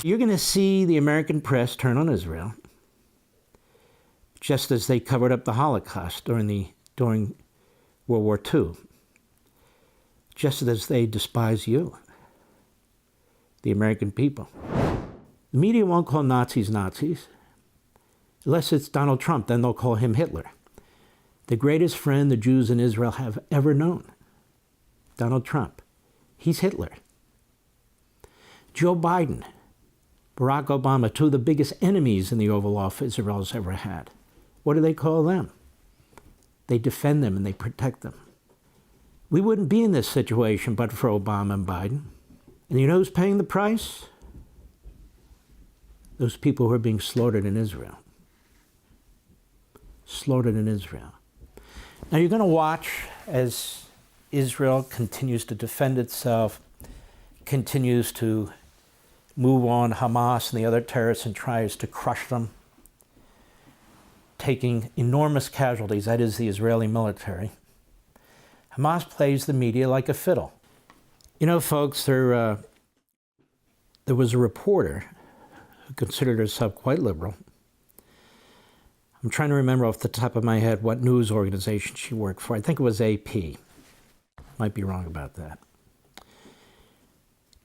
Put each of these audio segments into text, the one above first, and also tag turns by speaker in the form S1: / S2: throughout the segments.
S1: You're going to see the American press turn on Israel, just as they covered up the Holocaust during World War II, just as they despise you, the American people. The media won't call Nazis Nazis, unless it's Donald Trump, then they'll call him Hitler. The greatest friend the Jews in Israel have ever known, Donald Trump. He's Hitler. Joe Biden, Barack Obama, two of the biggest enemies in the Oval Office Israel's ever had. What do they call them? They defend them and they protect them. We wouldn't be in this situation but for Obama and Biden. And you know who's paying the price? Those people who are being slaughtered in Israel. Slaughtered in Israel. Now you're going to watch as Israel continues to defend itself, continues to move on Hamas and the other terrorists and tries to crush them, taking enormous casualties, that is the Israeli military. Hamas plays the media like a fiddle. You know, folks, there was a reporter who considered herself quite liberal. I'm trying to remember off the top of my head what news organization she worked for. I think it was AP. Might be wrong about that.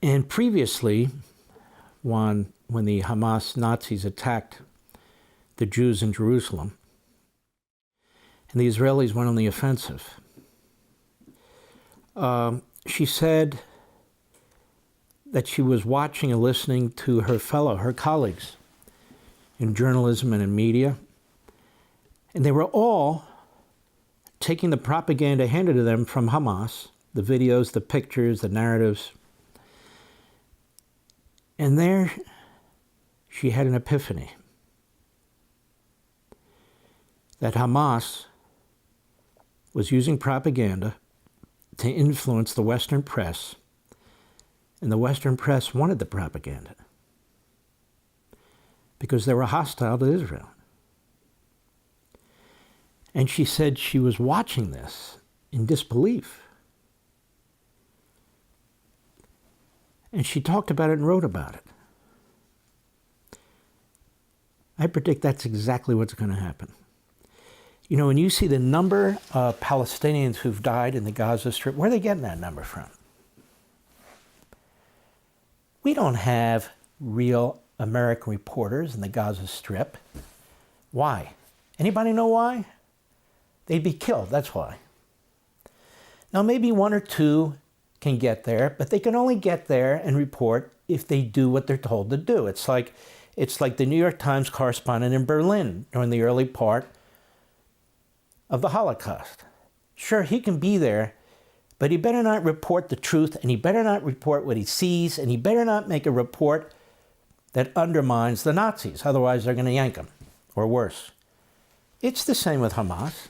S1: And previously, when the Hamas Nazis attacked the Jews in Jerusalem, and the Israelis went on the offensive, she said that she was watching and listening to her colleagues in journalism and in media, and they were all taking the propaganda handed to them from Hamas, the videos, the pictures, the narratives. And there she had an epiphany that Hamas was using propaganda to influence the Western press, and the Western press wanted the propaganda because they were hostile to Israel. And she said she was watching this in disbelief. And she talked about it and wrote about it. I predict that's exactly what's going to happen. You know, when you see the number of Palestinians who've died in the Gaza Strip, where are they getting that number from? We don't have real American reporters in the Gaza Strip. Why? Anybody know why? They'd be killed, that's why. Now, maybe one or two can get there, but they can only get there and report if they do what they're told to do. It's like the New York Times correspondent in Berlin during the early part of the Holocaust. Sure, he can be there, but he better not report the truth, and he better not report what he sees, and he better not make a report that undermines the Nazis. Otherwise, they're going to yank him, or worse. It's the same with Hamas.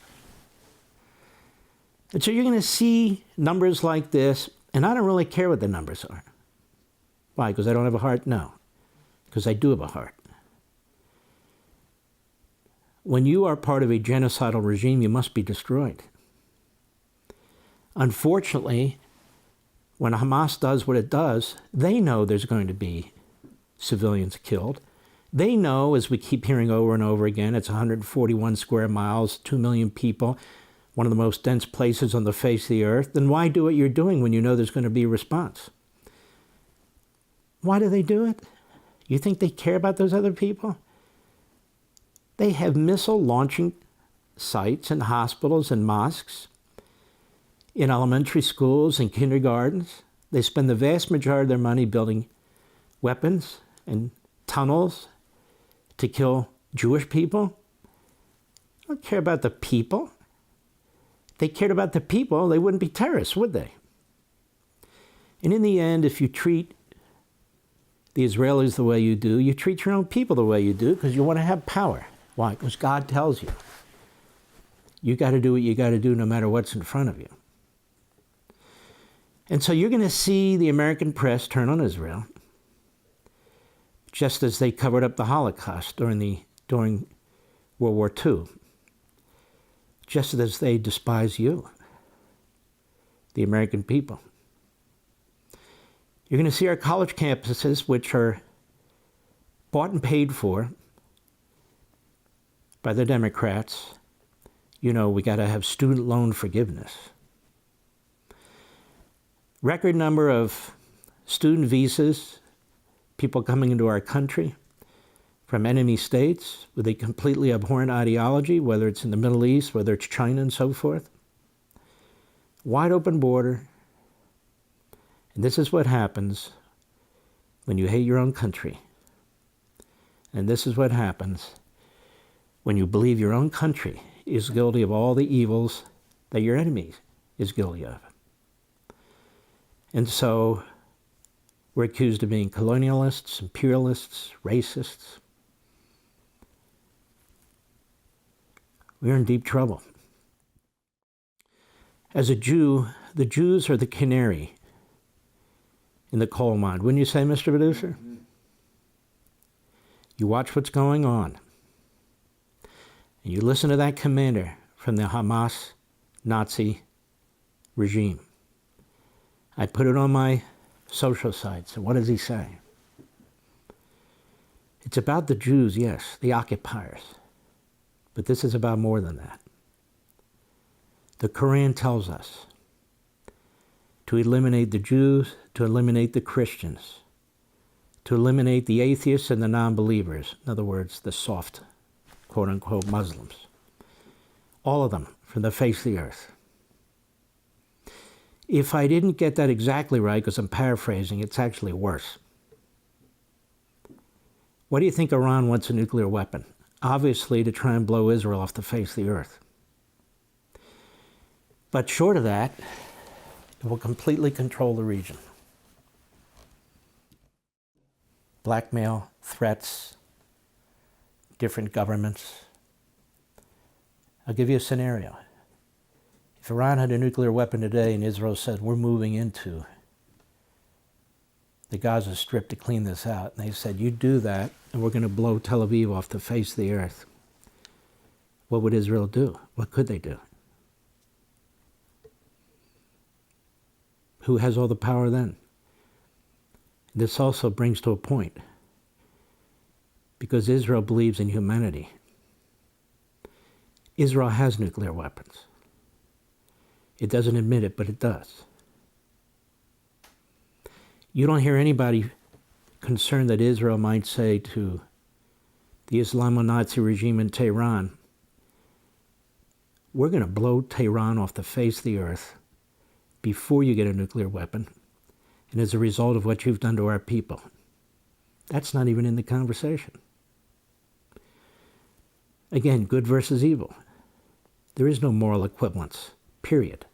S1: And so you're going to see numbers like this, and I don't really care what the numbers are. Why? Because I don't have a heart? No. Because I do have a heart. When you are part of a genocidal regime, you must be destroyed. Unfortunately, when Hamas does what it does, they know there's going to be civilians killed. They know, as we keep hearing over and over again, it's 141 square miles, 2 million people, one of the most dense places on the face of the earth. Then why do what you're doing when you know there's going to be a response? Why do they do it? You think they care about those other people? They have missile launching sites in hospitals and mosques, in elementary schools and kindergartens. They spend the vast majority of their money building weapons and tunnels to kill Jewish people. They don't care about the people. If they cared about the people, they wouldn't be terrorists, would they? And in the end, if you treat the Israelis the way you do, you treat your own people the way you do because you want to have power. Why? Because God tells you. You got to do what you got to do no matter what's in front of you. And so you're going to see the American press turn on Israel, just as they covered up the Holocaust during World War II, just as they despise you, the American people. You're going to see our college campuses, which are bought and paid for by the Democrats. You know, we got to have student loan forgiveness. Record number of student visas, people coming into our country from enemy states with a completely abhorrent ideology, whether it's in the Middle East, whether it's China and so forth. Wide open border. And this is what happens when you hate your own country. And this is what happens when you believe your own country is guilty of all the evils that your enemy is guilty of. And so we're accused of being colonialists, imperialists, racists. We're in deep trouble. As a Jew, the Jews are the canary in the coal mine. Wouldn't you say, Mr. Producer? Mm-hmm. You watch what's going on. And you listen to that commander from the Hamas Nazi regime. I put it on my social sites. And what does he say? It's about the Jews, yes, the occupiers. But this is about more than that. The Quran tells us to eliminate the Jews, to eliminate the Christians, to eliminate the atheists and the non-believers. In other words, the soft, quote-unquote, Muslims. All of them from the face of the earth. If I didn't get that exactly right, because I'm paraphrasing, it's actually worse. What do you think Iran wants a nuclear weapon? Obviously to try and blow Israel off the face of the earth. But short of that, it will completely control the region. Blackmail, threats, different governments. I'll give you a scenario. If Iran had a nuclear weapon today and Israel said, we're moving into the Gaza Strip to clean this out, and they said, you do that, and we're going to blow Tel Aviv off the face of the earth, what would Israel do? What could they do? Who has all the power then? This also brings to a point, because Israel believes in humanity. Israel has nuclear weapons. It doesn't admit it, but it does. You don't hear anybody concerned that Israel might say to the Islamo-Nazi regime in Tehran, we're going to blow Tehran off the face of the earth before you get a nuclear weapon, and as a result of what you've done to our people. That's not even in the conversation. Again, good versus evil. There is no moral equivalence, period.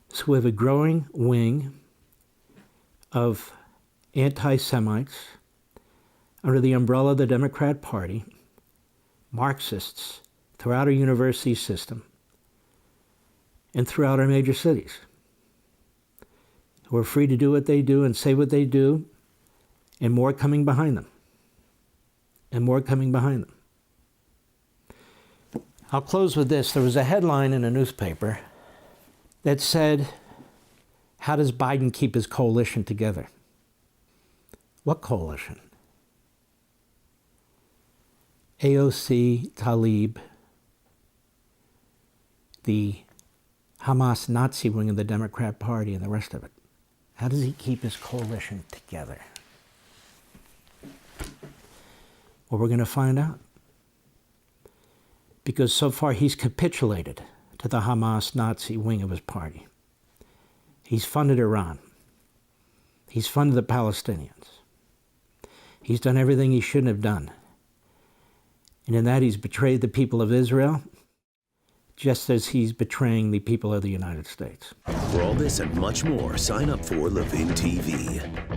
S1: So we have a growing wing of anti-Semites under the umbrella of the Democrat Party, Marxists throughout our university system and throughout our major cities, who are free to do what they do and say what they do, and more coming behind them. And more coming behind them. I'll close with this. There was a headline in a newspaper that said, how does Biden keep his coalition together? What coalition? AOC, Tlaib, the Hamas Nazi wing of the Democrat Party and the rest of it. How does he keep his coalition together? Well, we're going to find out. Because so far he's capitulated to the Hamas Nazi wing of his party. He's funded Iran. He's funded the Palestinians. He's done everything he shouldn't have done. And in that he's betrayed the people of Israel, just as he's betraying the people of the United States.
S2: For all this and much more, sign up for LevintTV.